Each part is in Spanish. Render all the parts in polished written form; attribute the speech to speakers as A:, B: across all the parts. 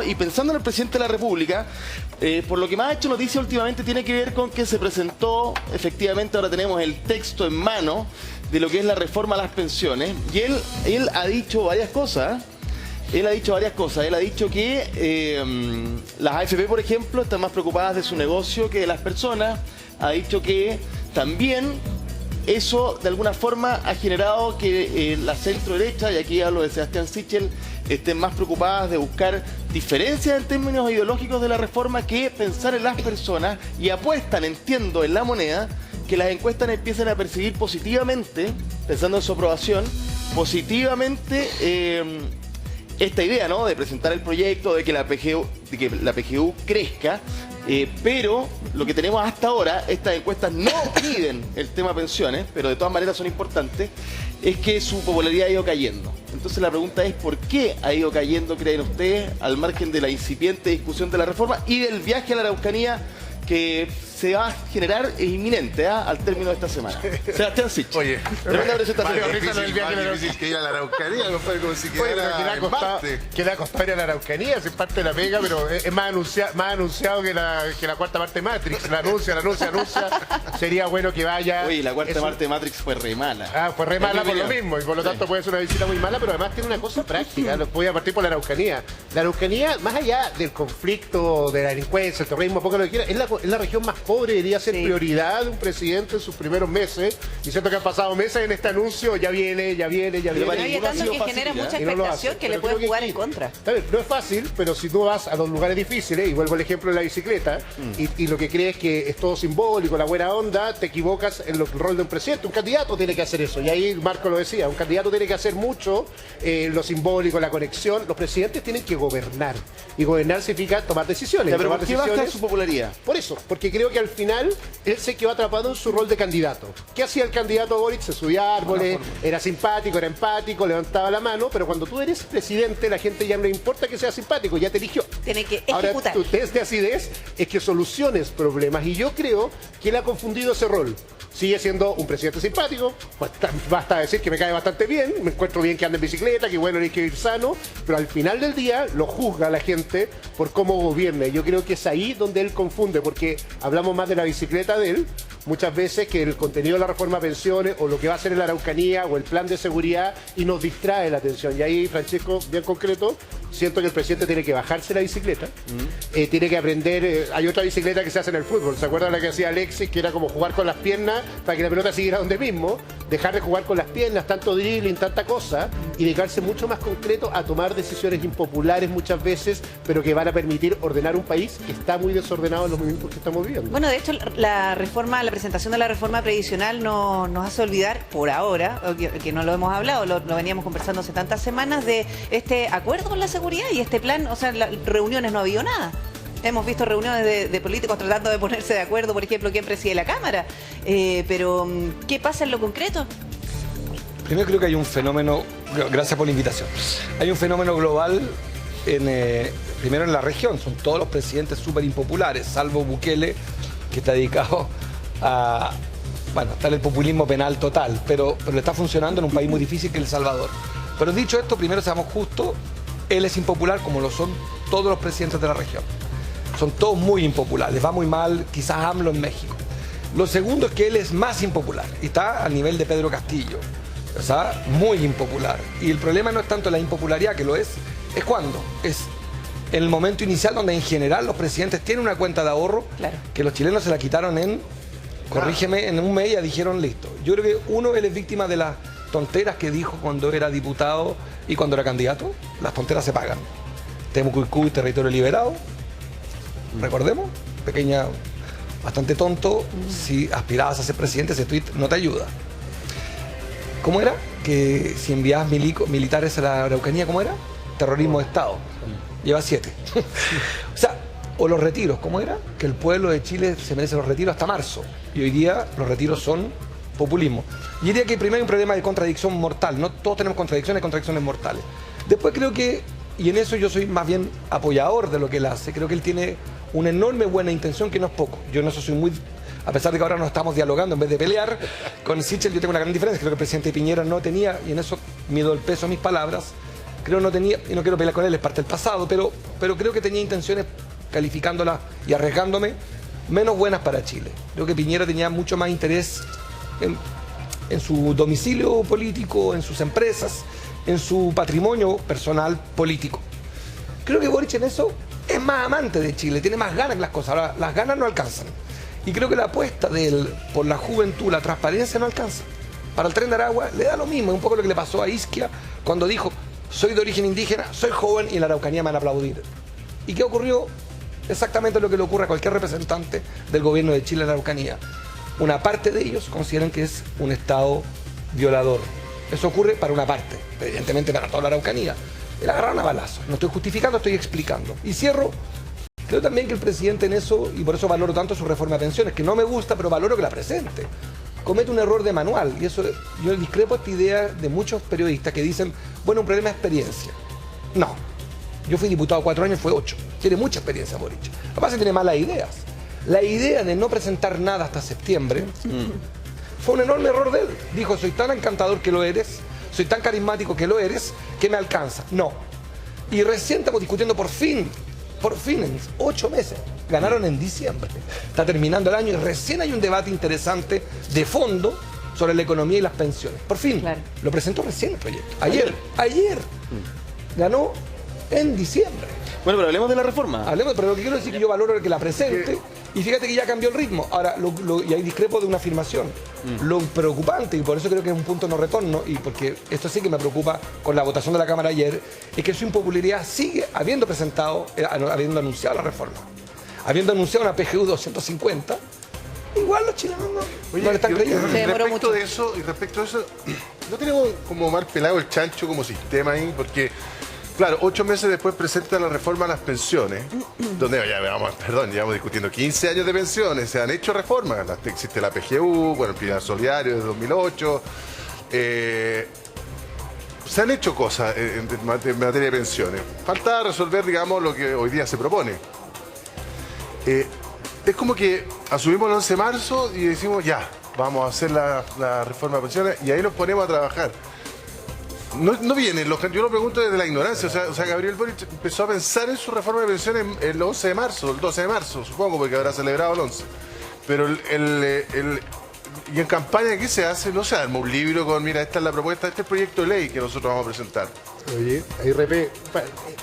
A: Y pensando en el presidente de la República, por lo que más ha hecho noticia últimamente tiene que ver con que se presentó, efectivamente ahora tenemos el texto en mano de lo que es la reforma a las pensiones, y él ha dicho varias cosas. Él ha dicho que las AFP, por ejemplo, están más preocupadas de su negocio que de las personas. Ha dicho que también eso de alguna forma ha generado que la centro derecha, y aquí hablo de Sebastián Sichel, estén más preocupadas de buscar diferencias en términos ideológicos de la reforma que pensar en las personas, y apuestan, entiendo, en la moneda, que las encuestas empiecen a percibir positivamente, pensando en su aprobación, positivamente esta idea, ¿no?, de presentar el proyecto, de que la PGU crezca, pero lo que tenemos hasta ahora, estas encuestas no miden el tema pensiones, pero de todas maneras son importantes, es que su popularidad ha ido cayendo. Entonces la pregunta es, ¿por qué ha ido cayendo, creen ustedes, al margen de la incipiente discusión de la reforma y del viaje a la Araucanía que se va a generar, es inminente, al término de esta semana? Sebastián Sichel.
B: Oye,
A: tremenda presentación.
B: Más difícil que ir a la Araucanía, no fue como si quedara en Marte.
C: ¿Qué le ha costado ir a la Araucanía? Es parte de la pega, pero es más anunciado que la cuarta parte de Matrix. La anuncia. Sería bueno que vaya.
A: Oye, la cuarta parte de Matrix fue re mala.
C: Fue re mala por lo mismo, y por lo tanto puede ser una visita muy mala, pero además tiene una cosa práctica. Voy a partir por la Araucanía. La Araucanía, más allá del conflicto, de la delincuencia, el terrorismo, poco lo que quiera, es la región más pobre, debería ser prioridad de un presidente en sus primeros meses. Y siento que han pasado meses en este anuncio, ya viene.
D: No, y tanto que genera mucha expectación que le puede jugar en contra.
C: No es fácil, pero si tú vas a los lugares difíciles, y vuelvo al ejemplo de la bicicleta, y lo que crees que es todo simbólico, la buena onda, te equivocas en el rol de un presidente. Un candidato tiene que hacer eso, y ahí Marco lo decía, un candidato tiene que hacer mucho, lo simbólico, la conexión. Los presidentes tienen que gobernar, y gobernar significa tomar decisiones.
A: Pero ¿por qué baja su popularidad?
C: Por eso, porque creo que al final él se quedó atrapado en su rol de candidato. ¿Qué hacía el candidato Boric? Se subía a árboles, era simpático, era empático, levantaba la mano, pero cuando tú eres presidente, la gente ya no le importa que sea simpático, ya te eligió.
D: Tiene que
C: Ahora,
D: ejecutar.
C: tu test de acidez es que soluciones problemas, y yo creo que él ha confundido ese rol. Sigue siendo un presidente simpático, basta decir que me cae bastante bien, me encuentro bien que anda en bicicleta, que bueno, hay que ir sano, pero al final del día lo juzga la gente por cómo gobierna. Y yo creo que es ahí donde él confunde, porque hablamos más de la bicicleta de él muchas veces que el contenido de la reforma a pensiones, o lo que va a hacer en la Araucanía, o el plan de seguridad, y nos distrae la atención. Y ahí, Francisco, bien concreto, siento que el presidente tiene que bajarse la bicicleta, tiene que aprender. Hay otra bicicleta que se hace en el fútbol, ¿se acuerdan la que hacía Alexis? Que era como jugar con las piernas para que la pelota siguiera donde mismo, dejar de jugar con las piernas, tanto dribbling, tanta cosa, y dedicarse mucho más concreto a tomar decisiones impopulares muchas veces, pero que van a permitir ordenar un país que está muy desordenado en los momentos que estamos viviendo.
D: Bueno, de hecho, la presentación de la reforma previsional nos hace olvidar, por ahora, que no lo hemos hablado, lo veníamos conversando hace tantas semanas, de este acuerdo con la seguridad y este plan. O sea, reuniones no ha habido nada. Hemos visto reuniones de políticos tratando de ponerse de acuerdo, por ejemplo, quién preside la Cámara. Pero, ¿qué pasa en lo concreto?
E: Primero creo que hay un fenómeno, gracias por la invitación, hay un fenómeno global, primero en la región, son todos los presidentes súper impopulares, salvo Bukele, que está dedicado a, bueno, está en el populismo penal total, pero le está funcionando en un país muy difícil que es El Salvador. Pero dicho esto, primero seamos justos, él es impopular como lo son todos los presidentes de la región. Son todos muy impopulares, les va muy mal, quizás AMLO en México. Lo segundo es que él es más impopular y está al nivel de Pedro Castillo, o sea, muy impopular. Y el problema no es tanto la impopularidad, que lo es cuando, es en el momento inicial donde en general los presidentes tienen una cuenta de ahorro, claro, que los chilenos se la quitaron corrígeme, en un mes ya dijeron listo. Yo creo que él es víctima de las tonteras que dijo cuando era diputado y cuando era candidato. Las tonteras se pagan. Temucuicú y territorio liberado, recordemos, pequeña, bastante tonto. Si aspirabas a ser presidente, ese tuit no te ayuda. ¿Cómo era? Que si enviabas militares a la Araucanía, ¿cómo era? Terrorismo de Estado. Lleva 7. O sea, o los retiros, ¿cómo era? Que el pueblo de Chile se merece los retiros hasta marzo. Y hoy día los retiros son populismo. Yo diría que primero hay un problema de contradicción mortal. No todos tenemos contradicciones mortales. Después creo que, y en eso yo soy más bien apoyador de lo que él hace, creo que él tiene una enorme buena intención, que no es poco. Yo en eso soy muy, a pesar de que ahora nos estamos dialogando en vez de pelear, con Sichel yo tengo una gran diferencia. Creo que el presidente Piñera no tenía, y en eso mido el peso a mis palabras, creo no tenía, y no quiero pelear con él, es parte del pasado, pero creo que tenía intenciones, calificándolas y arriesgándome, menos buenas para Chile. Creo que Piñera tenía mucho más interés en su domicilio político, en sus empresas, en su patrimonio personal político. Creo que Boric en eso es más amante de Chile, tiene más ganas en las cosas. Ahora, las ganas no alcanzan. Y creo que la apuesta de él por la juventud, la transparencia no alcanza. Para el Tren de Aragua le da lo mismo, es un poco lo que le pasó a Isquia cuando dijo: soy de origen indígena, soy joven y en la Araucanía me van a aplaudir. ¿Y qué ocurrió? Exactamente lo que le ocurre a cualquier representante del gobierno de Chile en la Araucanía. Una parte de ellos consideran que es un Estado violador. Eso ocurre para una parte, evidentemente para toda la Araucanía. Le agarraron a balazos. No estoy justificando, estoy explicando. Y cierro. Creo también que el presidente en eso, y por eso valoro tanto su reforma de pensiones, que no me gusta, pero valoro que la presente, comete un error de manual. Y eso, yo discrepo esta idea de muchos periodistas que dicen, bueno, un problema de experiencia. No. Yo fui diputado 4 años, fue 8. Tiene mucha experiencia Boric. Lo que pasa es que tiene malas ideas. La idea de no presentar nada hasta septiembre fue un enorme error de él. Dijo, soy tan encantador que lo eres, soy tan carismático que lo eres, que me alcanza. No. Y recién estamos discutiendo por fin, en 8 meses. Ganaron en diciembre. Está terminando el año y recién hay un debate interesante de fondo sobre la economía y las pensiones. Por fin. Claro. Lo presentó recién el proyecto. Ayer. Ganó en diciembre.
A: Bueno, pero hablemos de la reforma.
E: Pero lo que quiero decir es que yo valoro que la presente. Y fíjate que ya cambió el ritmo. Ahora, y ahí discrepo de una afirmación. Lo preocupante, y por eso creo que es un punto no retorno, y porque esto sí que me preocupa con la votación de la Cámara ayer, es que su impopularidad sigue habiendo anunciado la reforma. Habiendo anunciado una PGU 250, igual los chilenos no le están creyendo.
B: Respecto de eso, no tenemos como mal pelado el chancho como sistema ahí, porque... Claro, 8 meses después presenta la reforma a las pensiones, donde llevamos discutiendo 15 años de pensiones, se han hecho reformas, existe la PGU, bueno, el Pilar Solidario de 2008, se han hecho cosas en materia de pensiones. Falta resolver, digamos, lo que hoy día se propone. Es como que asumimos el 11 de marzo y decimos, ya, vamos a hacer la reforma de pensiones y ahí nos ponemos a trabajar. No viene, yo lo pregunto desde la ignorancia, o sea, Gabriel Boric empezó a pensar en su reforma de pensiones el 11 de marzo, el 12 de marzo, supongo, porque habrá celebrado el 11. Pero y en campaña, ¿qué se hace? No se arma un libro con, mira, esta es la propuesta, este es el proyecto de ley que nosotros vamos a presentar.
C: Oye, ahí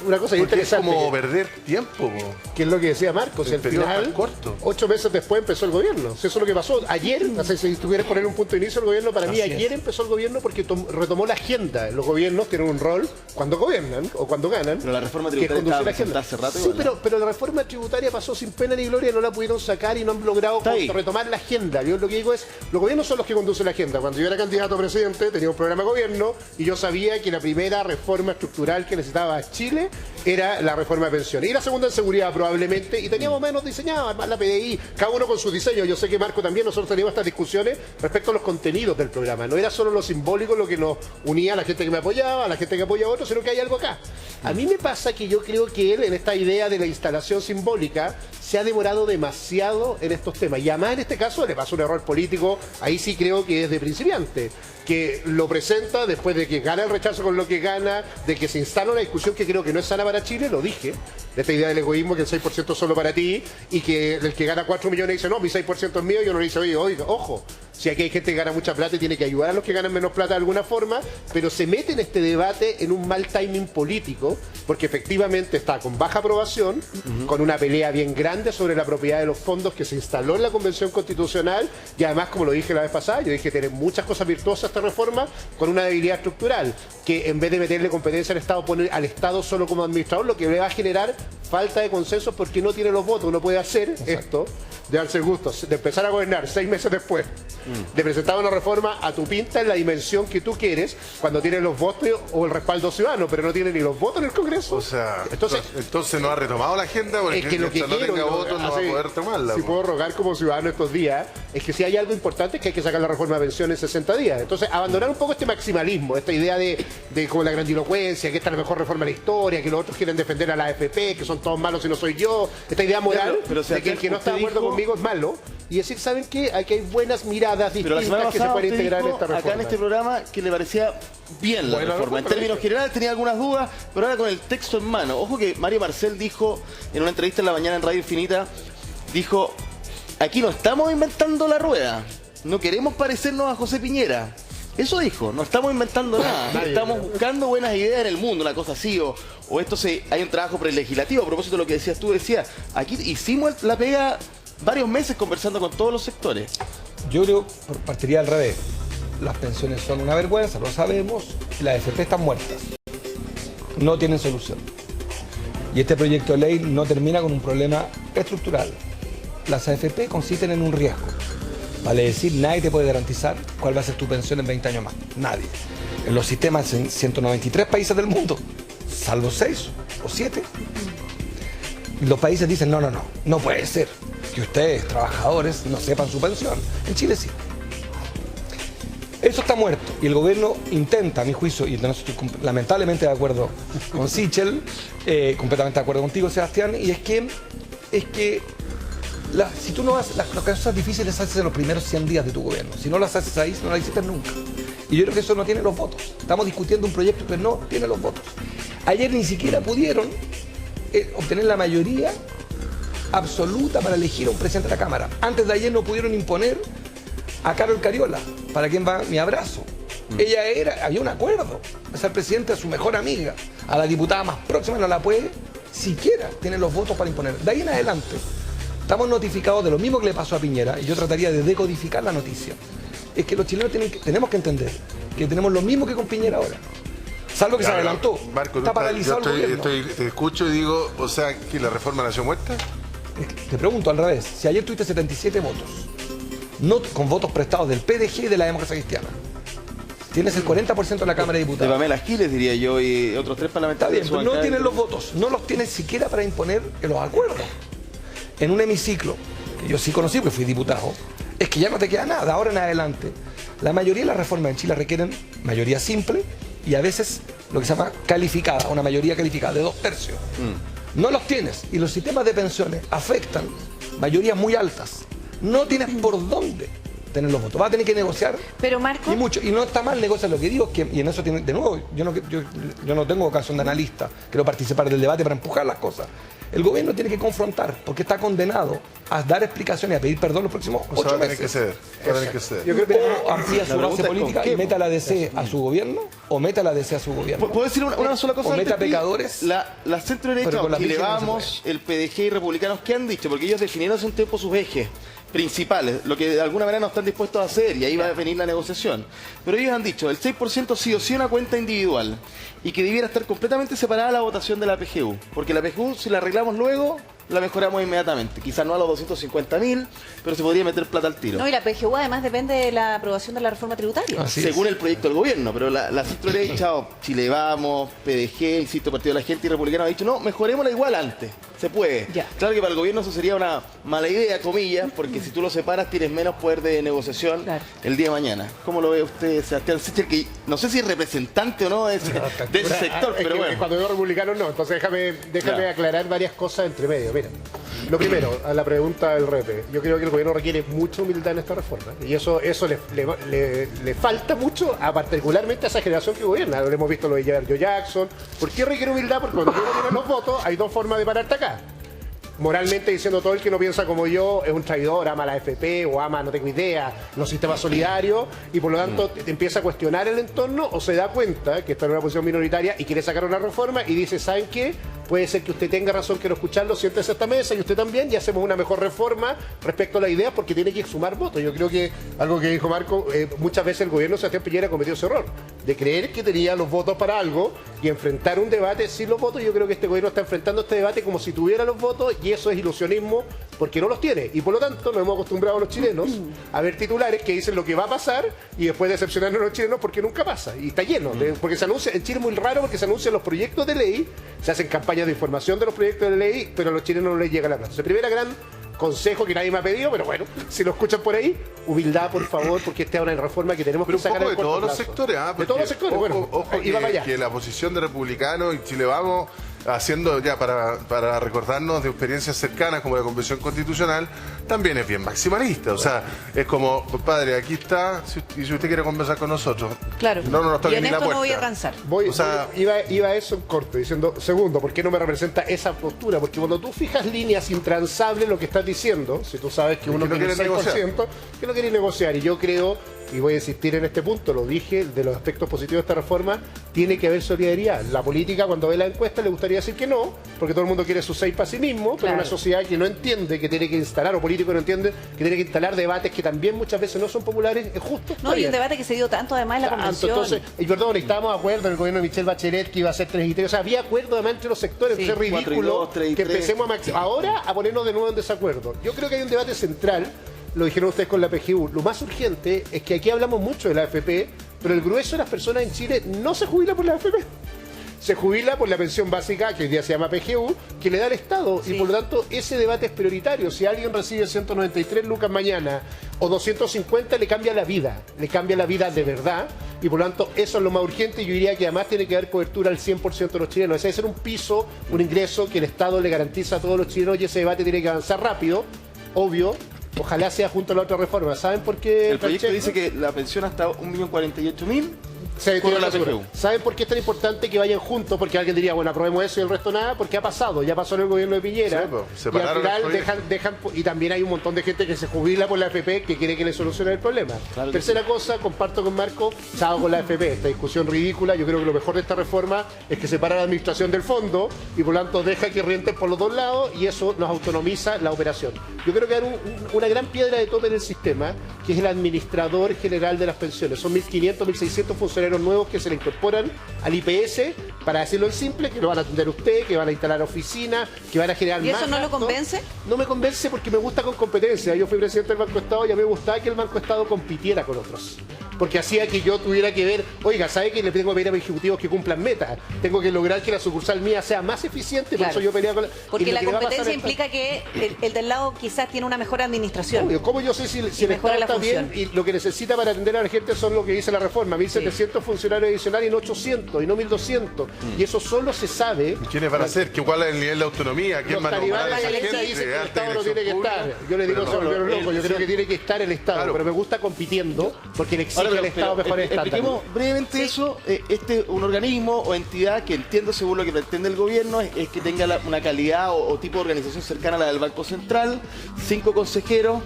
C: una cosa interesante.
B: Es como perder tiempo.
C: Que es lo que decía Marcos, al final, 8 meses después empezó el gobierno. Eso es lo que pasó. Ayer, si tuvieras que poner un punto de inicio el gobierno, para mí ayer empezó el gobierno porque retomó la agenda. Los gobiernos tienen un rol cuando gobiernan o cuando ganan.
A: Pero la reforma tributaria estaba presentada hace rato.
C: Sí, pero la reforma tributaria pasó sin pena ni gloria, no la pudieron sacar y no han logrado retomar la agenda. Yo lo que digo es, los gobiernos son los que conducen la agenda. Cuando yo era candidato a presidente, tenía un programa de gobierno y yo sabía que la primera reforma estructural que necesitaba Chile era la reforma de pensiones. Y la segunda en seguridad probablemente, y teníamos menos diseñado, además la PDI, cada uno con sus diseños. Yo sé que Marco también, nosotros teníamos estas discusiones respecto a los contenidos del programa. No era solo lo simbólico lo que nos unía a la gente que me apoyaba, a la gente que apoya a otros, sino que hay algo acá. A mí me pasa que yo creo que él, en esta idea de la instalación simbólica, se ha demorado demasiado en estos temas. Y además en este caso le pasa un error político, ahí sí creo que es de principiante, que lo presenta después de que gana el rechazo con lo que gana, de que se instala una discusión que creo que no es sana para Chile, lo dije, de esta idea del egoísmo, que el 6% es solo para ti, y que el que gana 4 millones dice, no, mi 6% es mío, y uno le dice, oye, ojo, si aquí hay gente que gana mucha plata y tiene que ayudar a los que ganan menos plata de alguna forma, pero se mete en este debate en un mal timing político, porque efectivamente está con baja aprobación, con una pelea bien grande sobre la propiedad de los fondos que se instaló en la Convención Constitucional, y además, como lo dije la vez pasada, yo dije, tiene muchas cosas virtuosas esta reforma, con una debilidad estructural, que en vez de meterle competencia al Estado, pone al Estado solo como administrador, lo que le va a generar falta de consenso porque no tiene los votos. Uno puede hacer esto, de darse el gusto, de empezar a gobernar 6 meses después, de presentar una reforma a tu pinta en la dimensión que tú quieres, cuando tienes los votos o el respaldo ciudadano, pero no tiene ni los votos en el Congreso.
B: O sea, entonces no ha retomado la agenda, porque
C: es que lo que
B: no tenga votos no va a poder tomarla.
C: Si puedo rogar como ciudadano estos días, es que si hay algo importante es que hay que sacar la reforma de pensiones en 60 días. Entonces, abandonar un poco este maximalismo, esta idea de como la grandilocuencia, que esta es la mejor reforma de la historia, que los otros quieren defender a la AFP, que son todos malos si no soy yo, esta idea moral
A: pero
C: de que el que no está de acuerdo conmigo es malo, y decir, ¿saben qué? Aquí hay buenas miradas
A: Pero la semana
C: distintas que se
A: pasada
C: pueden
A: usted
C: integrar en
A: dijo
C: esta reforma.
A: acá en este programa que le parecía bien la
C: Bueno,
A: reforma. En
C: pero
A: términos generales tenía algunas dudas, pero ahora con el texto en mano. Ojo que Mario Marcel dijo en una entrevista en la mañana en Radio Infinita, dijo, aquí no estamos inventando la rueda, no queremos parecernos a José Piñera. Eso dijo, no estamos inventando nada, estamos buscando buenas ideas en el mundo, una cosa así, o hay un trabajo prelegislativo. A propósito de lo que decías tú, aquí hicimos la pega varios meses conversando con todos los sectores.
E: Yo creo, partiría al revés. Las pensiones son una vergüenza, lo sabemos, y las AFP están muertas. No tienen solución. Y este proyecto de ley no termina con un problema estructural. Las AFP consisten en un riesgo. Vale decir, nadie te puede garantizar cuál va a ser tu pensión en 20 años más. Nadie. En los sistemas en 193 países del mundo, salvo 6 o 7, los países dicen, no puede ser que ustedes, trabajadores, no sepan su pensión. En Chile sí. Eso está muerto y el gobierno intenta, a mi juicio, y no estoy lamentablemente de acuerdo con Sichel, completamente de acuerdo contigo, Sebastián, y es que si tú no haces las cosas difíciles, las haces en los primeros 100 días de tu gobierno. Si no las haces ahí, no las hiciste nunca. Y yo creo que eso no tiene los votos. Estamos discutiendo un proyecto que no tiene los votos. Ayer ni siquiera pudieron obtener la mayoría absoluta para elegir a un presidente de la Cámara. Antes de ayer no pudieron imponer a Carol Cariola, para quien va mi abrazo. Había un acuerdo. Es el presidente a su mejor amiga. A la diputada más próxima no la puede, siquiera tiene los votos para imponer. De ahí en adelante, estamos notificados de lo mismo que le pasó a Piñera, y yo trataría de decodificar la noticia. Es que los chilenos tenemos que entender que tenemos lo mismo que con Piñera ahora. Salvo que se adelantó.
B: Marco,
E: está paralizado el gobierno.
B: te escucho y digo, o sea, que la reforma nació muerta.
E: Te pregunto al revés. Si ayer tuviste 77 votos, no con votos prestados del PDG y de la Democracia Cristiana, tienes el 40% de la Cámara de
A: De
E: Diputados.
A: Pamela Giles, diría yo, y otros 3
E: Está
A: parlamentarios.
E: bien, pero no tienen los votos, no los tienes siquiera para imponer los acuerdos. En un hemiciclo, que yo sí conocí porque fui diputado, es que ya no te queda nada. Ahora en adelante, la mayoría de las reformas en Chile requieren mayoría simple y a veces lo que se llama calificada, una mayoría calificada de 2/3. No los tienes y los sistemas de pensiones afectan mayorías muy altas. No tienes por dónde tener los votos. Vas a tener que negociar.
D: Pero Marco,
E: Y mucho. Y no está mal negociar, lo que digo es que, y en eso tiene, de nuevo, yo no tengo vocación de analista, quiero participar del debate para empujar las cosas. El gobierno tiene que confrontar, porque está condenado a dar explicaciones y a pedir perdón los próximos 8 meses.
B: Va a tener que ceder.
C: Yo creo que
E: O amplía su
A: La pregunta
E: base
A: es
E: política
A: con qué.
E: y meta a la DC a su gobierno, o meta a la DC a su gobierno.
A: ¿Puedo decir una sola cosa?
E: O meta
A: antes,
E: pecadores.
A: La centro derecha,
E: Pero con la
A: Chile
E: Virgen no se
A: Vamos, el PDG y republicanos, ¿qué han dicho? Porque ellos definieron hace un tiempo sus ejes principales, lo que de alguna manera no están dispuestos a hacer, y ahí va a venir la negociación. Pero ellos han dicho, el 6% sí o sí una cuenta individual, y que debiera estar completamente separada la votación de la PGU, porque la PGU, si la arreglamos luego, la mejoramos inmediatamente. Quizás no a los 250.000, pero se podría meter plata al tiro.
D: no, y la PGU además depende de la aprobación de la reforma tributaria.
E: Así es.
A: Según el proyecto del gobierno, pero la centro derecha, o Chile Vamos, PDG, insisto, Partido de la Gente y Republicano ha dicho, no, mejorémosla igual antes, se puede.
D: Ya.
A: Claro que para el gobierno eso sería una mala idea, comillas, porque si tú lo separas tienes menos poder de negociación
D: Claro.
A: el día de mañana. ¿Cómo lo ve usted, Sebastián Sichel, que no sé si es representante o no de ese sector,
C: Es
A: pero
C: que
A: bueno.
C: cuando veo republicano no, entonces déjame
A: Claro.
C: aclarar varias cosas entre medio. Mira, lo primero, a la pregunta del repe, yo creo que el gobierno requiere mucha humildad en esta reforma, y eso le falta mucho, particularmente a esa generación que gobierna. Lo hemos visto lo de Joe Jackson. ¿Por qué requiere humildad? Porque cuando uno tiene los votos, hay dos formas de pararte acá. Moralmente diciendo, todo el que no piensa como yo es un traidor, ama la FP o ama, no tengo idea, los sistemas solidarios, y por lo tanto te empieza a cuestionar el entorno, o se da cuenta que está en una posición minoritaria y quiere sacar una reforma y dice, ¿saben qué? Puede ser que usted tenga razón, quiero escucharlo, siéntese a esta mesa y usted también, y hacemos una mejor reforma respecto a la idea, porque tiene que sumar votos. Yo creo que algo que dijo Marco, muchas veces el gobierno de Sebastián Piñera cometió ese error, de creer que tenía los votos para algo y enfrentar un debate sin los votos. Yo creo que este gobierno está enfrentando este debate como si tuviera los votos, y eso es ilusionismo porque no los tiene. Y por lo tanto nos hemos acostumbrado a los chilenos a ver titulares que dicen lo que va a pasar y después decepcionarnos a los chilenos porque nunca pasa. Y está lleno, porque se anuncia, en Chile es muy raro porque se anuncian los proyectos de ley, se hacen campañas de información de los proyectos de ley, pero a los chilenos no les llega la plata. Entonces, primera gran consejo que nadie me ha pedido, pero bueno, si lo escuchan por ahí, humildad, por favor, porque esta es una reforma que tenemos
B: Pero
C: que
B: un
C: sacar
B: poco
C: a
B: de todos
C: corto
B: los
C: plazo.
B: sectores,
C: De todos los sectores,
B: ojo,
C: bueno,
B: ojo
C: iba para allá.
B: que la posición de republicanos y Chile Vamos haciendo ya para recordarnos de experiencias cercanas como la Convención Constitucional, también es bien maximalista. O sea, es como, compadre, aquí está, y si usted quiere conversar con nosotros,
D: Claro.
B: no nos
D: Y
B: toque
D: en
B: ni la
D: esto
B: puerta.
D: no voy a avanzar.
C: Iba a eso en corto, diciendo, segundo, ¿por qué no me representa esa postura? Porque cuando tú fijas líneas intransables, lo que estás diciendo, si tú sabes que uno
B: no
C: tiene el
B: quiere
C: 6%, que no quiere negociar. Y yo creo, y voy a insistir en este punto, lo dije, de los aspectos positivos de esta reforma, tiene que haber solidaridad. La política, cuando ve la encuesta, le gustaría decir que no, porque todo el mundo quiere su 6 para sí mismo, pero
D: Claro.
C: una sociedad que no entiende que tiene que instalar, o político que no entiende que tiene que instalar debates que también muchas veces no son populares, es justo.
D: No,
C: está
D: y un
C: bien.
D: debate que se dio tanto además en la
C: Tanto,
D: convención.
C: entonces, y perdón, estábamos de acuerdo en el gobierno de Michelle Bachelet que iba a ser 3 y 3, o sea, había acuerdo además entre los sectores,
D: Sí.
C: entonces es
A: 4 y
C: ridículo
A: 2, 3 y
C: que
A: 3.
C: empecemos ahora a ponernos de nuevo en desacuerdo. Yo creo que hay un debate central, lo dijeron ustedes con la PGU, lo más urgente es que aquí hablamos mucho de la AFP, pero el grueso de las personas en Chile no se jubila por la AFP. Se jubila por la pensión básica, que hoy día se llama PGU, que le da el Estado.
D: Sí.
C: Y por lo tanto, ese debate es prioritario. Si alguien recibe 193 lucas mañana o 250, le cambia la vida. Le cambia la vida de verdad. Y por lo tanto, eso es lo más urgente. Y yo diría que además tiene que dar cobertura al 100% de los chilenos. Ese debe ser un piso, un ingreso que el Estado le garantiza a todos los chilenos. Y ese debate tiene que avanzar rápido, obvio. Ojalá sea junto a la otra reforma. ¿Saben por qué?
A: El proyecto
C: Francesco?
A: dice que la pensión hasta 1.048.000
C: Se
A: con
C: tiene
A: la
C: razón.
A: PGU.
C: ¿Saben por qué es tan importante que vayan juntos? Porque alguien diría, bueno, aprobemos eso y el resto nada, porque ha pasado, ya pasó en el gobierno de Piñera.
B: Sí, pues,
C: y al
B: separaron
C: final
B: el proyecto.
C: dejan, y también hay un montón de gente que se jubila por la AFP que quiere que le solucione el problema.
A: Claro que
C: Tercera cosa, comparto con Marco, chao con la AFP, esta discusión ridícula. Yo creo que lo mejor de esta reforma es que separa la administración del fondo y por lo tanto deja que rienten por los dos lados y eso nos autonomiza la operación. Yo creo que hay una gran piedra de tope en el sistema, que es el administrador general de las pensiones. Son 1.500, 1.600 funcionarios nuevos que se le incorporan al IPS, para decirlo en simple, que lo van a atender usted, que van a instalar oficinas, que van a generar
D: ¿Y
C: más
D: eso no lo
C: gastos.
D: convence?
C: No me convence porque me gusta con competencia. Yo fui presidente del Banco Estado y a mí me gustaba que el Banco Estado compitiera con otros. Porque hacía que yo tuviera que ver, oiga, ¿sabe que le tengo que pedir a mis ejecutivos que cumplan metas? Tengo que lograr que la sucursal mía sea más eficiente,
D: Claro.
C: por eso yo peleaba con la... y
D: Porque
C: lo
D: la
C: que le va a pasar
D: competencia
C: a esta-
D: implica que el del lado quizás tiene una mejor administración.
C: Obvio, ¿cómo yo sé si el
D: mejora
C: Estado
D: la
C: está bien
D: función.
C: y lo que necesita para atender a la gente son lo que dice la reforma? 1.700 funcionarios adicionales y no 800 y no 1.200. Y eso solo se sabe...
B: ¿Quiénes van a ser? ¿Cuál es el nivel de autonomía? ¿Quién
C: Los
B: va a nombrar
C: talibanes
B: a
C: de
B: esa
C: la
B: gente?
C: dicen que el
B: Alta
C: Estado no tiene que
B: dirección
C: estar.
B: pública.
C: Yo le digo,
B: Pero
C: son
B: no,
C: los locos, yo creo que tiene que estar el Estado,
B: Claro.
C: pero me gusta compitiendo porque le exige
A: Ahora,
C: al Estado mejores estándares.
A: expliquemos brevemente eso. Este es un organismo o entidad que entiendo, según lo que pretende el gobierno, es que tenga una calidad o tipo de organización cercana a la del Banco Central, 5 consejeros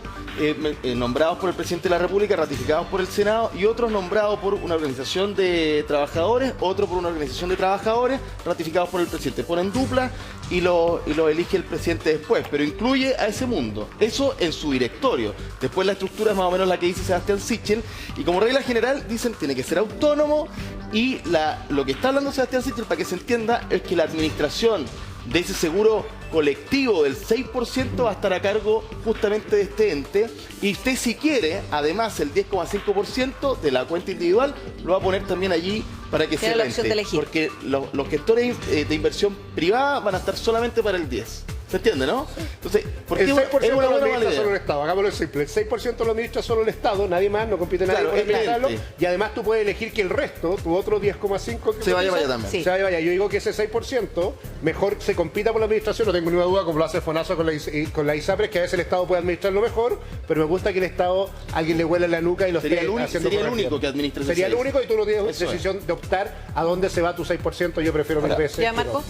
A: nombrados por el presidente de la República, ratificados por el Senado, y otros nombrados por una organización de trabajadores, otro por una organización de trabajadores, ratificados por el presidente. Ponen dupla y lo elige el presidente después, pero incluye a ese mundo. Eso en su directorio. Después la estructura es más o menos la que dice Sebastián Sichel, y como regla general dicen tiene que ser autónomo, y lo que está hablando Sebastián Sichel, para que se entienda, es que la administración de ese seguro colectivo del 6% va a estar a cargo justamente de este ente, y usted, si quiere, además el 10,5% de la cuenta individual lo va a poner también allí para que
D: Tiene
A: se
D: la opción
A: rente,
D: de elegir.
A: porque los gestores de inversión privada van a estar solamente para el 10%. ¿Se entiende, no? Entonces, ¿por qué
C: El 6%
A: es una
C: lo
A: buena
C: administra
A: idea?
C: solo el Estado, hagámoslo simple. El 6% lo administra solo el Estado, nadie más, no compite nadie
A: Claro,
C: por administrarlo.
A: evidente.
C: Y además tú puedes elegir que el resto, tu otro 10,5%, que
A: Se vaya
C: cotizas,
A: también.
D: Sí.
C: se vaya. Yo digo que ese 6% mejor se compita por la administración, no tengo ninguna duda, como lo hace Fonazo con la ISAPRES, que a veces el Estado puede administrarlo mejor, pero me gusta que el Estado alguien le huela en la nuca y lo
A: Sería
C: esté
A: el único-
C: haciendo
A: sería el
C: correcto.
A: único que administre ese
C: Sería el
A: 6.
C: único y tú no tienes
A: Eso es.
C: decisión de optar a dónde se va tu 6%, yo prefiero mil
E: Ahora,
C: veces.
D: ¿Ya,
C: que
D: Marco?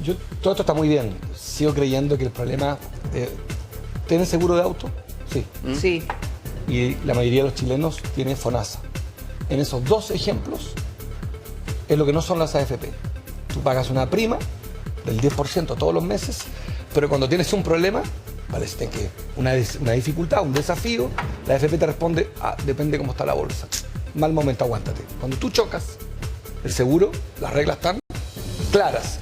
C: no.
E: Todo esto está muy bien. Sigo creyendo que el problema... ¿Tienen seguro de auto? Sí.
D: Sí.
E: Y la mayoría de los chilenos tienen FONASA. En esos dos ejemplos es lo que no son las AFP. Tú pagas una prima del 10% todos los meses, pero cuando tienes un problema, parece que una dificultad, un desafío, la AFP te responde, depende cómo está la bolsa. Mal momento, aguántate. Cuando tú chocas, el seguro, las reglas están claras.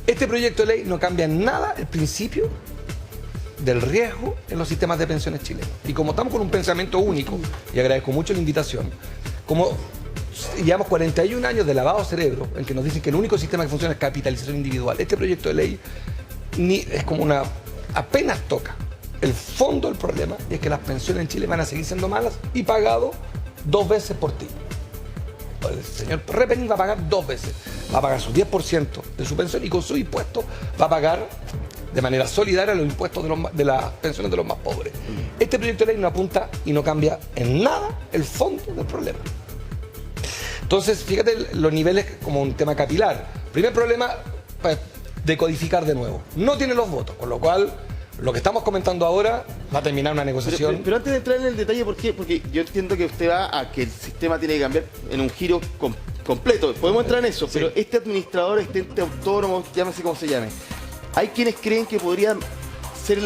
E: Este proyecto de ley no cambia en nada el principio del riesgo en los sistemas de pensiones chilenos. Y como estamos con un pensamiento único, y agradezco mucho la invitación, como llevamos 41 años de lavado de cerebro, en que nos dicen que el único sistema que funciona es capitalización individual, este proyecto de ley es como apenas toca el fondo del problema, y es que las pensiones en Chile van a seguir siendo malas y pagado 2 veces por ti. El señor Repening va a pagar 2 veces. va a pagar su 10% de su pensión y con su impuesto va a pagar de manera solidaria los impuestos de las pensiones de los más pobres. Este proyecto de ley no apunta y no cambia en nada el fondo del problema. Entonces, fíjate los niveles como un tema capilar. Primer problema, pues, decodificar de nuevo. No tiene los votos, con lo cual lo que estamos comentando ahora va a terminar una negociación.
A: Pero antes de entrar en el detalle, ¿por qué? Porque yo entiendo que usted va a que el sistema tiene que cambiar en un giro completo. Podemos entrar en eso, pero este administrador, este ente autónomo, llámese como se llame, hay quienes creen que podría ser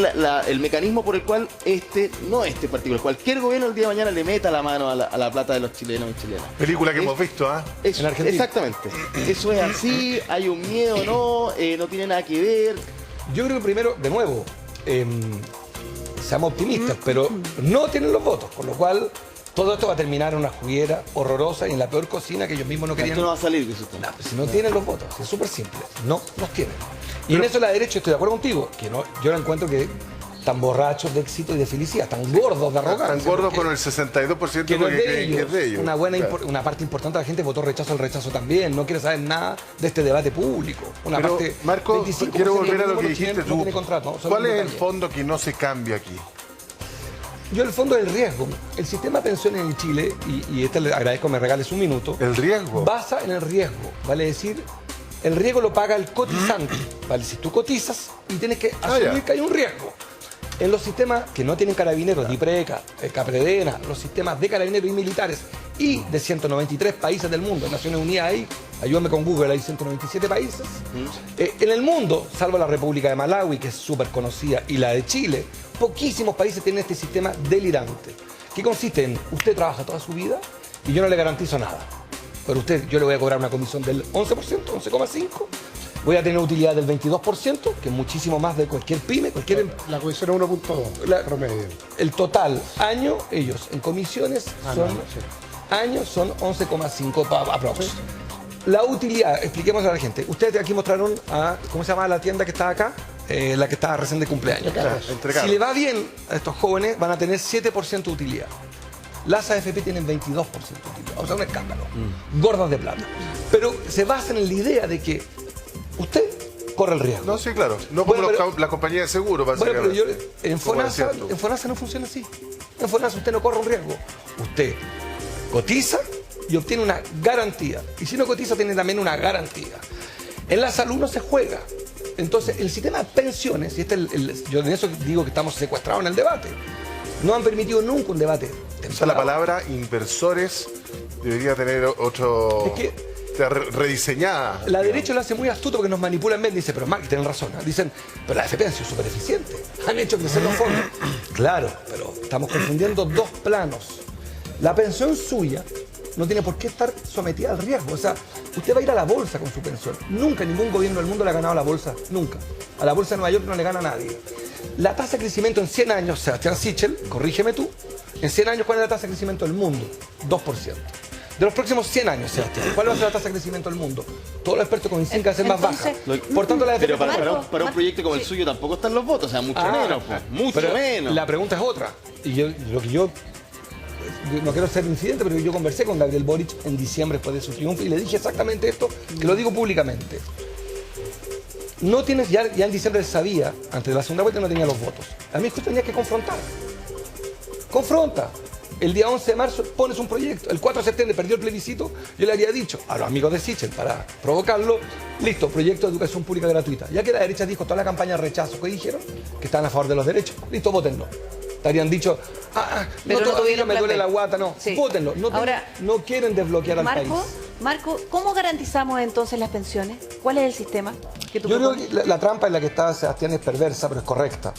A: el mecanismo por el cual no este particular, cualquier gobierno el día de mañana le meta la mano a la plata de los chilenos y chilenas.
B: Película que hemos visto, ¿ah?
A: Eso,
E: En Argentina.
A: exactamente. Eso es así, hay un miedo, no tiene nada que ver.
E: Yo creo que primero, de nuevo, seamos optimistas, pero no tienen los votos, con lo cual todo esto va a terminar en una juguera horrorosa y en la peor cocina que ellos mismos no querían.
A: Esto no va a salir, dice usted.
E: No, pues si no tienen los votos, es súper simple, no los tienen. Y en eso la derecha, estoy de acuerdo contigo, que no, yo no encuentro que tan borrachos de éxito y de felicidad, tan gordos de arrogancia.
B: Tan gordos
E: porque-
B: con el 62%
E: que no es
B: porque
E: de
B: creen que
E: ellos.
B: es de ellos.
E: Una una parte importante de la gente votó rechazo al rechazo también. No quiere saber nada de este debate público. Una
B: Pero,
E: parte,
B: Marco,
E: 25%
B: quiero volver a lo que
E: no
B: dijiste
E: tiene-
B: tú.
E: No tiene contrato, ¿no? Solo
B: ¿Cuál es el
E: detalle.
B: fondo que no se cambia aquí?
E: Yo el fondo del riesgo. El sistema de pensiones en Chile, y este le agradezco me regales un minuto,
B: ¿El riesgo?
E: basa en el riesgo. Vale decir, el riesgo lo paga el cotizante. Vale, si tú cotizas y tienes que asumir
B: ya.
E: que hay un riesgo. En los sistemas que no tienen carabineros, ni PRECA, Capredena, los sistemas de carabineros y militares y de 193 países del mundo, en Naciones Unidas hay, ayúdame con Google, hay 197 países. En el mundo, salvo la República de Malawi, que es súper conocida, y la de Chile, poquísimos países tienen este sistema delirante, que consiste en, usted trabaja toda su vida y yo no le garantizo nada. Pero yo le voy a cobrar una comisión del 11%, 11,5%. Voy a tener utilidad del 22%, que es muchísimo más de cualquier pyme, cualquier
C: La comisión es 1.2
E: La-
C: promedio.
E: el total año, ellos en comisiones son,
C: no, sí.
E: años son 11,5 aprox. La utilidad, expliquemos a la gente. Ustedes aquí mostraron a, ¿cómo se llama la tienda que está acá? La que está recién de cumpleaños.
B: Entregado.
E: Si le va bien a estos jóvenes, van a tener 7% de utilidad. Las AFP tienen 22% de utilidad. O sea, un escándalo. Gordas de plata. Pero se basan en la idea de que usted corre el riesgo.
B: No, sí, claro. No como
E: Bueno, pero-
B: la compañía de seguro,
E: Bueno, pero
B: básicamente.
E: yo, en
B: Como
E: FONASA,
B: decías tú.
E: en FONASA no funciona así. En FONASA usted no corre un riesgo. Usted cotiza y obtiene una garantía. Y si no cotiza, tiene también una garantía. En la salud no se juega. Entonces, el sistema de pensiones, y yo en eso digo que estamos secuestrados en el debate, no han permitido nunca un debate.
B: O sea, la palabra inversores debería tener otro...
E: Es que-
B: rediseñada.
E: La derecha lo hace muy astuto porque nos manipulan bien. Dice, pero Mark, tienen razón. Dicen, pero la AFP han sido súper eficientes. Han hecho crecer los fondos. Claro, pero estamos confundiendo dos planos. La pensión suya no tiene por qué estar sometida al riesgo. O sea, usted va a ir a la bolsa con su pensión. Nunca ningún gobierno del mundo le ha ganado a la bolsa. Nunca. A la bolsa de Nueva York no le gana a nadie. La tasa de crecimiento en 100 años, Sebastián Sichel, corrígeme tú, en 100 años, ¿cuál es la tasa de crecimiento del mundo? 2%. De los próximos 100 años, Sebastián, ¿cuál va a ser la tasa de crecimiento del mundo? Todos los expertos coinciden que va a ser más baja.
D: Entonces-
E: Por tanto, la
A: Pero
E: AFP
A: para un proyecto como el suyo tampoco están los votos, o sea, mucho menos, pues, mucho
E: pero
A: menos.
E: La pregunta es otra. Y lo que yo no quiero ser incidente, pero yo conversé con Gabriel Boric en diciembre después de su triunfo y le dije exactamente esto, que lo digo públicamente. No tienes, ya en diciembre sabía, antes de la segunda vuelta no tenía los votos. A mí tú tenías que confrontar. Confronta. El día 11 de marzo pones un proyecto. El 4 de septiembre perdió el plebiscito. Yo le había dicho a los amigos de Sichel para provocarlo, listo, proyecto de educación pública gratuita. Ya que la derecha dijo toda la campaña de rechazo, ¿qué dijeron? Que estaban a favor de los derechos. Listo, votenlo. Te habrían dicho,
D: Pero no
E: todavía
D: tuvieron
E: me
D: plan
E: duele
D: B.
E: la guata, no.
D: Sí.
E: Votenlo.
D: Ahora,
E: No quieren desbloquear al país.
D: Marco, ¿cómo garantizamos entonces las pensiones? ¿Cuál es el sistema que tú
E: Yo creo
D: propones?
E: que la trampa en la que está Sebastián es perversa, pero es correcta.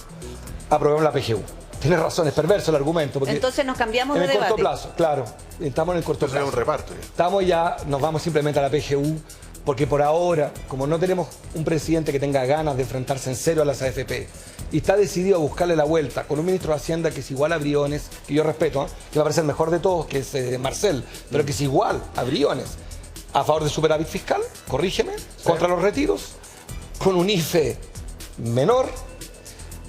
E: Aprobamos la PGU. Tienes razón, es perverso el argumento. Porque
D: Entonces nos cambiamos
E: en
D: de
E: el corto
D: debate.
E: plazo, claro. Estamos en el corto
B: Entonces es
E: plazo.
B: un reparto.
E: Estamos ya, nos vamos simplemente a la PGU, porque por ahora, como no tenemos un presidente que tenga ganas de enfrentarse en serio a las AFP y está decidido a buscarle la vuelta con un ministro de Hacienda que es igual a Briones, que yo respeto, que va a parecer el mejor de todos, que es Marcel, pero que es igual a Briones, a favor de superávit fiscal, corrígeme, contra los retiros, con un IFE menor,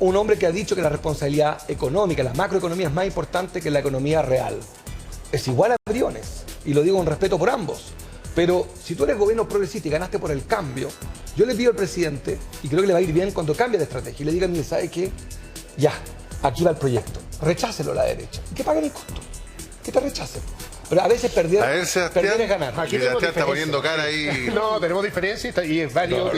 E: un hombre que ha dicho que la responsabilidad económica, la macroeconomía es más importante que la economía real. Es igual a Briones, y lo digo con respeto por ambos. Pero si tú eres gobierno progresista y ganaste por el cambio, yo le pido al presidente, y creo que le va a ir bien cuando cambie de estrategia, y le digan, mire, ¿sabe qué? Ya, aquí va el proyecto. Rechácelo a la derecha. Y que paguen el costo. Que te rechacen. Pero a veces perder,
B: A ver, Sebastián,
E: perder es ganar.
C: Aquí
B: Sebastián
C: tenemos
B: está poniendo cara ahí.
C: No, tenemos diferencias y es válido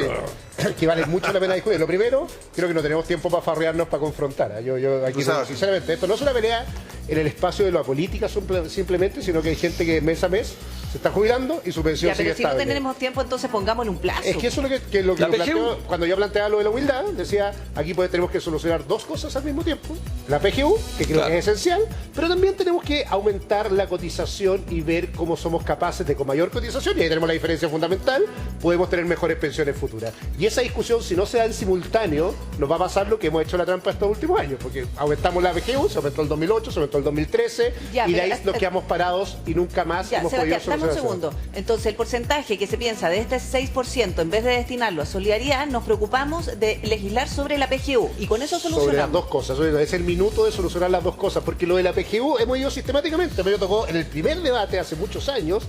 C: que vale mucho la pena discutir. Lo primero, creo que no tenemos tiempo para farrearnos, para confrontar. ¿eh? Yo aquí,
B: Tú sabes.
C: sinceramente, esto no es una pelea en el espacio de la política simplemente, sino que hay gente que mes a mes se está jubilando y su pensión
D: Ya,
C: sigue
D: pero si no
C: estable.
D: tenemos tiempo, entonces pongámosle un plazo.
C: Es que eso es lo que
E: La
C: lo planteo,
E: PGU.
C: cuando yo planteaba lo de la humildad, decía, aquí tenemos que solucionar dos cosas al mismo tiempo. La PGU, que creo
E: Claro.
C: que es esencial, pero también tenemos que aumentar la cotización y ver cómo somos capaces de, con mayor cotización, y ahí tenemos la diferencia fundamental, podemos tener mejores pensiones futuras. Y esa discusión, si no se da en simultáneo, nos va a pasar lo que hemos hecho la trampa estos últimos años, porque aumentamos la PGU, se aumentó el 2008, se aumentó el 2013,
D: Ya,
C: y de
D: pero
C: ahí nos quedamos parados y nunca más
D: Ya,
C: hemos podido
D: Sebastián, dame un
C: solucionar.
D: segundo. Entonces, el porcentaje que se piensa de este 6%, en vez de destinarlo a solidaridad, nos preocupamos de legislar sobre la PGU. Y con eso
C: Sobre las
D: solucionamos.
C: dos cosas, es el minuto de solucionar las dos cosas, porque lo de la PGU hemos ido sistemáticamente. Me tocó en el primer debate hace muchos años,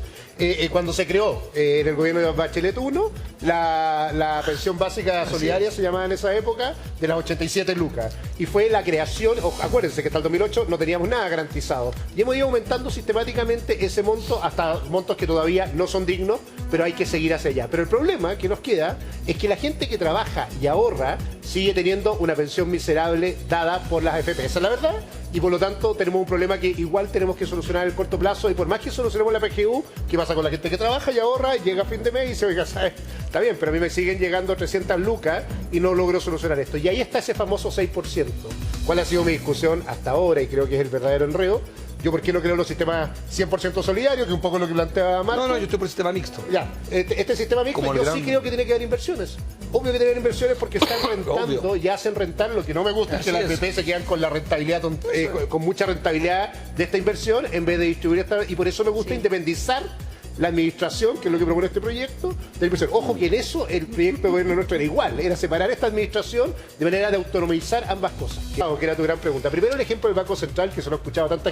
C: cuando se creó en el gobierno de Bachelet 1, la pensión básica solidaria se llamaba en esa época, de las 87 lucas. Y fue la creación, acuérdense que hasta el 2008 no teníamos nada garantizado. Y hemos ido aumentando sistemáticamente ese monto hasta montos que todavía no son dignos, pero hay que seguir hacia allá. Pero el problema que nos queda es que la gente que trabaja y ahorra sigue teniendo una pensión miserable dada por las AFP. Esa es la verdad. Y por lo tanto tenemos un problema que igual tenemos que solucionar en el corto plazo. Y por más que solucionemos la PGU, ¿qué pasa con la gente que trabaja y ahorra? Llega a fin de mes y dice, oiga, ¿sabes? Está bien, pero a mí me siguen llegando 300 lucas y no logro solucionar esto. Y ahí está ese famoso 6%. ¿Cuál ha sido mi discusión hasta ahora? Y creo que es el verdadero enredo. Yo, ¿por qué no creo los sistemas 100% solidarios? Que es un poco lo que planteaba Marco.
E: No, yo estoy por el sistema mixto.
C: Ya, este sistema mixto,
E: Como el
C: yo
E: gran-
C: sí creo que tiene que haber inversiones. Obvio que tiene que haber inversiones porque están rentando
E: Obvio.
C: y hacen rentar. Lo que no me gusta es que
E: Así
C: las
E: es.
C: PP se quedan con la rentabilidad, con mucha rentabilidad de esta inversión en vez de distribuir esta. Y por eso me gusta independizar la administración, que es lo que propone este proyecto, de la inversión. Ojo que en eso el proyecto de gobierno nuestro era igual, era separar esta administración de manera de autonomizar ambas cosas. Que era tu gran pregunta. Primero el ejemplo del Banco Central, que se lo ha escuchado tanta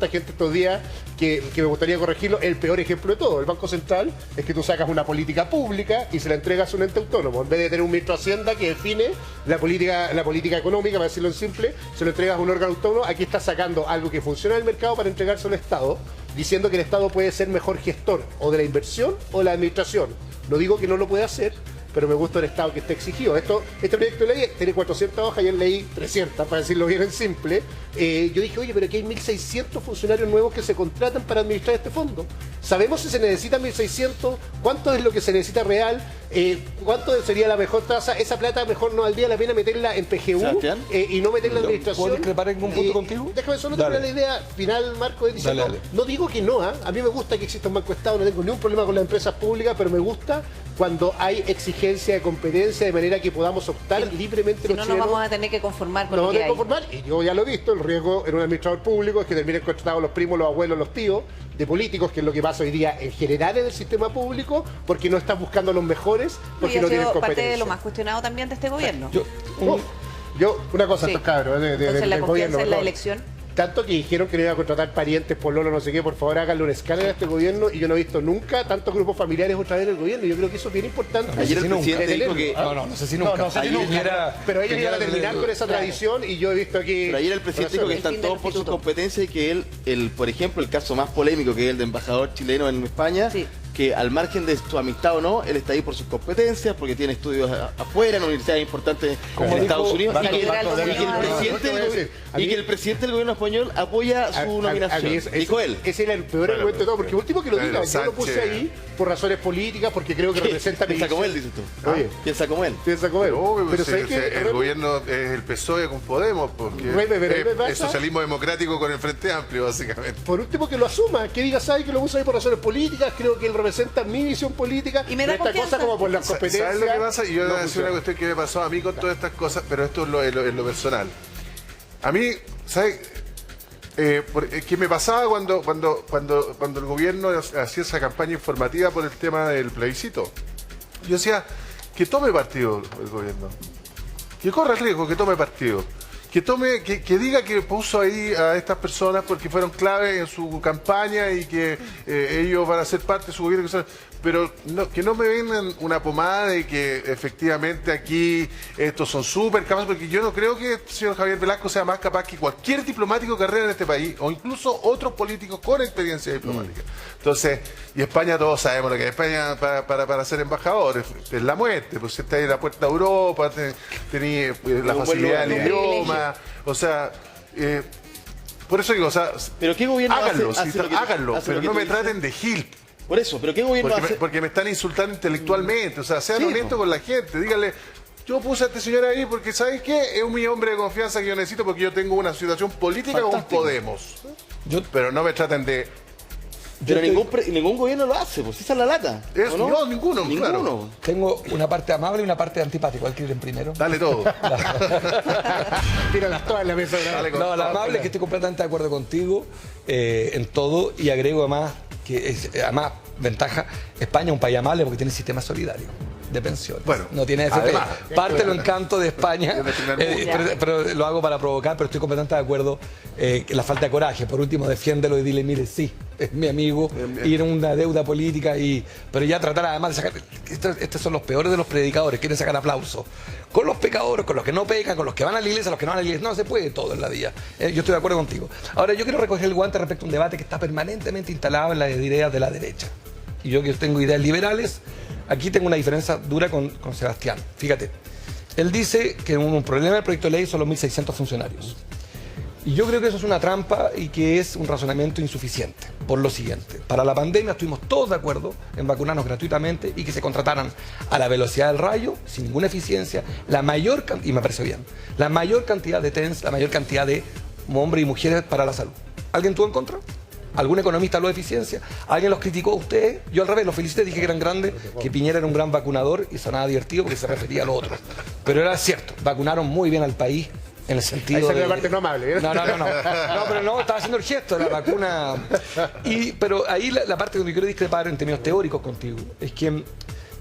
C: gente, estos días, que me gustaría corregirlo, el peor ejemplo de todo. El Banco Central es que tú sacas una política pública y se la entregas a un ente autónomo. En vez de tener un ministro de Hacienda que define la política económica, para decirlo en simple, se lo entregas a un órgano autónomo. Aquí estás sacando algo que funciona en el mercado para entregárselo al Estado, diciendo que el Estado puede ser mejor gestor o de la inversión o de la administración. No digo que no lo pueda hacer, pero me gusta el Estado que esté exigido. Este proyecto de ley tiene 400 hojas, yo leí 300, para decirlo bien en simple. Yo dije, oye, pero aquí hay 1.600 funcionarios nuevos que se contratan para administrar este fondo. ¿Sabemos si se necesitan 1.600? ¿Cuánto es lo que se necesita real? ¿Cuánto sería la mejor tasa? Esa plata mejor no valdría la pena meterla en PGU
A: Sebastián.
C: y no meterla en administración.
E: ¿Puedo discrepar en un punto contigo?
C: Déjame solo
E: Dale.
C: terminar la idea final, Marco, de diciendo,
E: Dale.
C: no digo que no, a mí me gusta que exista un banco de Estado, no tengo ningún problema con las empresas públicas, pero me gusta cuando hay exigencia de competencia de manera que podamos optar libremente
D: Si
C: los
D: no, nos
C: chilenos.
D: vamos a tener que conformar con
C: No
D: lo que
C: debo
D: hay.
C: conformar, y yo ya lo he visto, el riesgo en un administrador público es que terminen contratados los primos, los abuelos, los tíos de políticos, que es lo que pasa hoy día en general en el sistema público, porque no están buscando a los mejores, porque
D: Y
C: no
D: ha
C: tienen
D: sido
C: competencia.
D: parte de lo más cuestionado también de este gobierno.
C: Una cosa,
D: Sí.
C: estos cabros
D: Entonces, la
C: del
D: confianza
C: gobierno,
D: en la
C: perdón.
D: elección.
C: Tanto que dijeron que no iban a contratar parientes, pololo, no sé qué, por favor háganle un escáner a este gobierno, y yo no he visto nunca tantos grupos familiares otra vez en el gobierno, y yo creo que eso es bien importante.
A: Ayer el
E: si nunca.
A: presidente dijo que...
E: No sé si nunca.
C: No sé si
E: Ayer
C: nunca.
E: era-
C: Pero ellos iban a terminar con esa
D: Claro.
C: tradición, y yo he visto aquí...
A: Pero ayer el presidente dijo que
D: El
A: están
D: fin del
A: todos por sus
D: instituto.
A: competencias y que él, por ejemplo, el caso más polémico que es el de embajador chileno en España,
D: Sí.
A: que al margen de su amistad o no, él está ahí por sus competencias, porque tiene estudios afuera, en universidades importantes
E: Como
A: en
E: dijo
A: Estados Unidos, y
D: Marco-
A: que,
D: Marco-
A: y que el
D: Marco-
A: presidente
C: te voy a
A: del,
C: decir, a
A: y
C: mí-
A: que el presidente del gobierno español apoya su nominación, dijo él.
C: Ese era el peor argumento de todo, porque último que lo
B: Pedro
C: diga, yo lo puse
B: Sánchez.
C: ahí por razones políticas, porque creo que representa mi
A: Piensa como él,
C: visión.
A: dices tú.
C: Oye.
A: Piensa como él.
C: Piensa como él.
B: Obvio,
C: Pero
B: si-
C: ¿sabes
B: si
C: qué?
B: el gobierno es el PSOE con Podemos, porque
C: Pero me pasa-
B: es socialismo democrático con el Frente Amplio, básicamente.
C: Por último, que lo asuma, que diga, ¿sabe que lo usa ahí por razones políticas? Creo que él representa mi visión política.
D: Y me da
C: esta
D: confianza.
C: cosa como por las competencias.
B: ¿Sabes lo que pasa? Y yo
C: no
B: voy a decir una
C: funciona.
B: cuestión que me pasó a mí con todas estas cosas, pero esto es lo personal. A mí, ¿sabes? ¿Qué me pasaba cuando el gobierno hacía esa campaña informativa por el tema del plebiscito? Yo decía, que tome partido el gobierno. Que corra el riesgo, que tome partido. que diga que puso ahí a estas personas porque fueron claves en su campaña y que ellos van a ser parte de su gobierno, pero que no me vengan una pomada de que efectivamente aquí estos son súper capaces, porque yo no creo que el señor Javier Velasco sea más capaz que cualquier diplomático de carrera en este país, o incluso otros políticos con experiencia diplomática. Entonces, y España, todos sabemos lo que es España para ser embajador, es la muerte, pues si está ahí en la puerta de Europa, tenía la facilidad del idioma, o sea... por eso digo, o sea,
A: ¿pero qué gobierno
B: háganlo,
A: háganlo,
B: pero no me traten de Gil.
A: Por eso, ¿pero qué gobierno hace?
B: Porque me están insultando intelectualmente, o sea, sean honestos con la gente, díganle, yo puse a este señor ahí porque, ¿sabes qué? Es mi hombre de confianza que yo necesito porque yo tengo una situación política con Podemos. Pero no me traten de...
A: Pero ningún gobierno lo hace, pues esa es la lata.
B: ¿O no? No, ninguno, claro.
E: Tengo una parte amable y una parte antipática. ¿Cuál quieren primero?
B: Dale todo.
C: Tíralas todas en la mesa.
E: No, la amable es que estoy completamente de acuerdo contigo en todo y agrego además que además ventaja, España es un país amable porque tiene sistema solidario de pensiones.
B: Bueno,
E: no tiene FP.
B: Además,
E: parte lo encanto de España, pero lo hago para provocar, pero estoy completamente de acuerdo la falta de coraje. Por último, defiéndelo y dile, mire, sí, es mi amigo, y era una deuda política, pero ya tratar además de sacar, estos son los peores de los predicadores, quieren sacar aplausos. Con los pecadores, con los que no pecan, con los que van a la iglesia, los que no van a la iglesia, no se puede todo en la vida. Yo estoy de acuerdo contigo. Ahora, yo quiero recoger el guante respecto a un debate que está permanentemente instalado en las ideas de la derecha. Y yo que tengo ideas liberales, aquí tengo una diferencia dura con Sebastián. Fíjate, él dice que un problema del proyecto de ley son los 1.600 funcionarios. Y yo creo que eso es una trampa y que es un razonamiento insuficiente. Por lo siguiente, para la pandemia estuvimos todos de acuerdo en vacunarnos gratuitamente y que se contrataran a la velocidad del rayo, sin ninguna eficiencia, y me pareció bien, la mayor cantidad de TENS, la mayor cantidad de hombres y mujeres para la salud. ¿Alguien tuvo en contra? ¿Algún economista habló de eficiencia? ¿Alguien los criticó a ustedes? Yo al revés, los felicité, dije que eran grandes, que Piñera era un gran vacunador y sonaba divertido porque se refería a lo otro. Pero era cierto, vacunaron muy bien al país en el sentido
C: ahí salió la parte no amable, ¿eh?
E: No, pero no, estaba haciendo el gesto de la vacuna. Pero ahí la parte donde quiero discrepar en términos teóricos contigo es que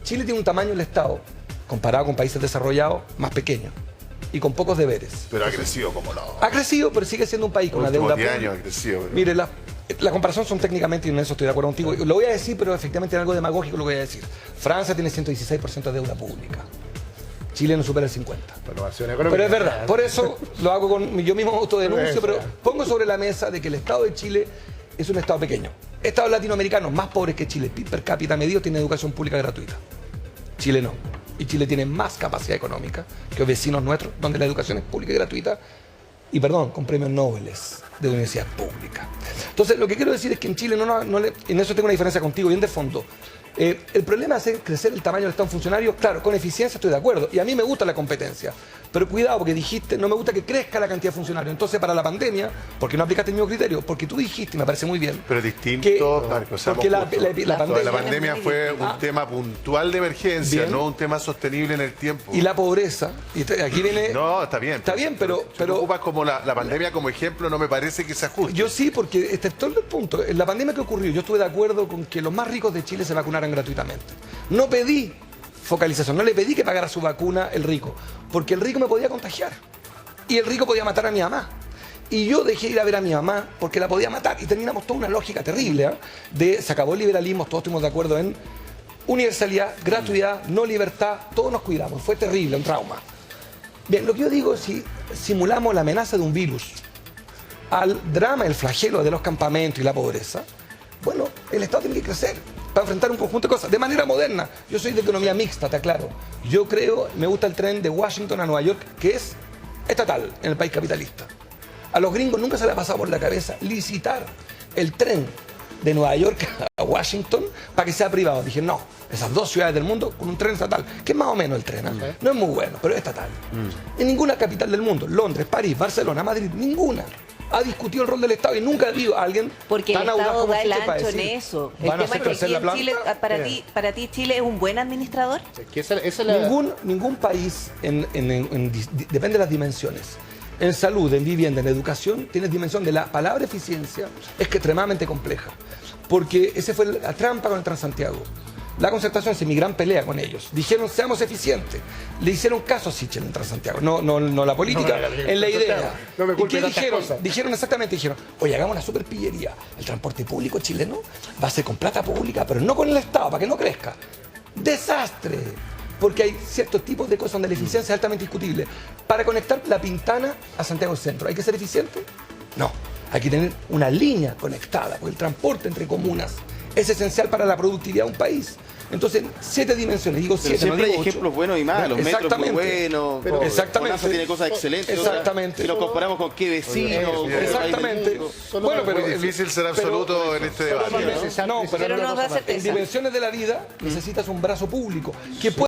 E: Chile tiene un tamaño del Estado, comparado con países desarrollados, más pequeño y con pocos deberes.
B: Pero ha crecido como no.
E: Ha crecido, pero sigue siendo un país con una deuda.
B: 10 años ha crecido. Pero...
E: Mire, la comparación son técnicamente, y en eso estoy de acuerdo contigo. Lo voy a decir, pero efectivamente en algo demagógico lo voy a decir. Francia tiene 116% de deuda pública. Chile no supera el 50%. Pero es verdad, por eso lo hago yo mismo autodenuncio, pero pongo sobre la mesa de que el Estado de Chile es un Estado pequeño. Estados latinoamericanos más pobres que Chile, per cápita medio, tienen educación pública gratuita. Chile no. Y Chile tiene más capacidad económica que los vecinos nuestros, donde la educación es pública y gratuita, y con premios Nobel de universidad pública. Entonces, lo que quiero decir es que en Chile en eso tengo una diferencia contigo, bien de fondo. El problema es hacer crecer el tamaño del Estado funcionario, claro, con eficiencia estoy de acuerdo, y a mí me gusta la competencia, pero cuidado, porque dijiste, no me gusta que crezca la cantidad de funcionarios. Entonces, para la pandemia, ¿por qué no aplicaste el mismo criterio? Porque tú dijiste, y me parece muy bien,
B: pero distinto, Marco,
E: porque la
B: pandemia fue un tema puntual de emergencia, no un tema sostenible en el tiempo.
E: Y la pobreza, y aquí viene...
B: No, está bien.
E: Está bien, pero...
B: Si tú ocupas como la pandemia como ejemplo, no me parece que se ajuste.
E: Yo sí, porque este es todo el punto. En la pandemia que ocurrió, yo estuve de acuerdo con que los más ricos de Chile se vacunaran gratuitamente. No pedí focalización, no le pedí que pagara su vacuna el rico, porque el rico me podía contagiar y el rico podía matar a mi mamá. Y yo dejé ir a ver a mi mamá porque la podía matar y terminamos toda una lógica terrible, se acabó el liberalismo, todos estuvimos de acuerdo en universalidad, gratuidad, no libertad, todos nos cuidamos, fue terrible, un trauma. Bien, lo que yo digo es si simulamos la amenaza de un virus al drama, el flagelo de los campamentos y la pobreza, bueno, el Estado tiene que crecer para enfrentar un conjunto de cosas, de manera moderna. Yo soy de economía mixta, te aclaro. Yo creo, me gusta el tren de Washington a Nueva York, que es estatal en el país capitalista. A los gringos nunca se les ha pasado por la cabeza licitar el tren de Nueva York a Washington para que sea privado. Dije, no, esas dos ciudades del mundo con un tren estatal, que es más o menos el tren, no es muy bueno, pero es estatal. En ninguna capital del mundo, Londres, París, Barcelona, Madrid, ninguna ha discutido el rol del Estado y nunca ha habido alguien
D: porque
E: tan
D: el
E: audaz
D: Estado
E: como
D: da el
E: Chile para
D: ancho en
E: decir,
D: eso. El
E: ¿van a
D: tema
E: hacer
D: es que
E: crecer la
D: aquí en
E: planta?
D: Chile, para ti Chile es un buen administrador.
E: Ningún país, depende de las dimensiones. En salud, en vivienda, en educación, tienes dimensión de la palabra eficiencia, es que extremadamente compleja. Porque esa fue la trampa con el Transantiago. La Concertación es mi gran pelea con ellos. Dijeron, seamos eficientes. Le hicieron caso a Sichel en Transantiago, no la política, en la idea.
C: No me
E: ¿Y
C: culpe
E: qué
C: tantas
E: dijeron?
C: cosas.
E: Dijeron, oye, hagamos una superpillería. El transporte público chileno va a ser con plata pública, pero no con el Estado, para que no crezca. ¡Desastre! Porque hay ciertos tipos de cosas donde la eficiencia es altamente discutible. Para conectar La Pintana a Santiago Centro, ¿hay que ser eficiente? No. Hay que tener una línea conectada, porque el transporte entre comunas es esencial para la productividad de un país. Entonces, 7 dimensiones, digo 7,
A: Pero siempre
E: no
A: hay
E: digo 8.
A: ejemplos buenos y malos, metros muy buenos,
E: Pero exactamente.
A: Bonanza tiene cosas excelentes.
E: Exactamente.
A: Si nos comparamos con qué vecino,
B: Oye,
E: Exactamente.
C: Bueno,
B: Es muy difícil ser absoluto en este debate, ¿no?
E: No, pero
D: Pero nos da
E: en
D: certeza.
E: dimensiones de la vida necesitas un brazo público que puede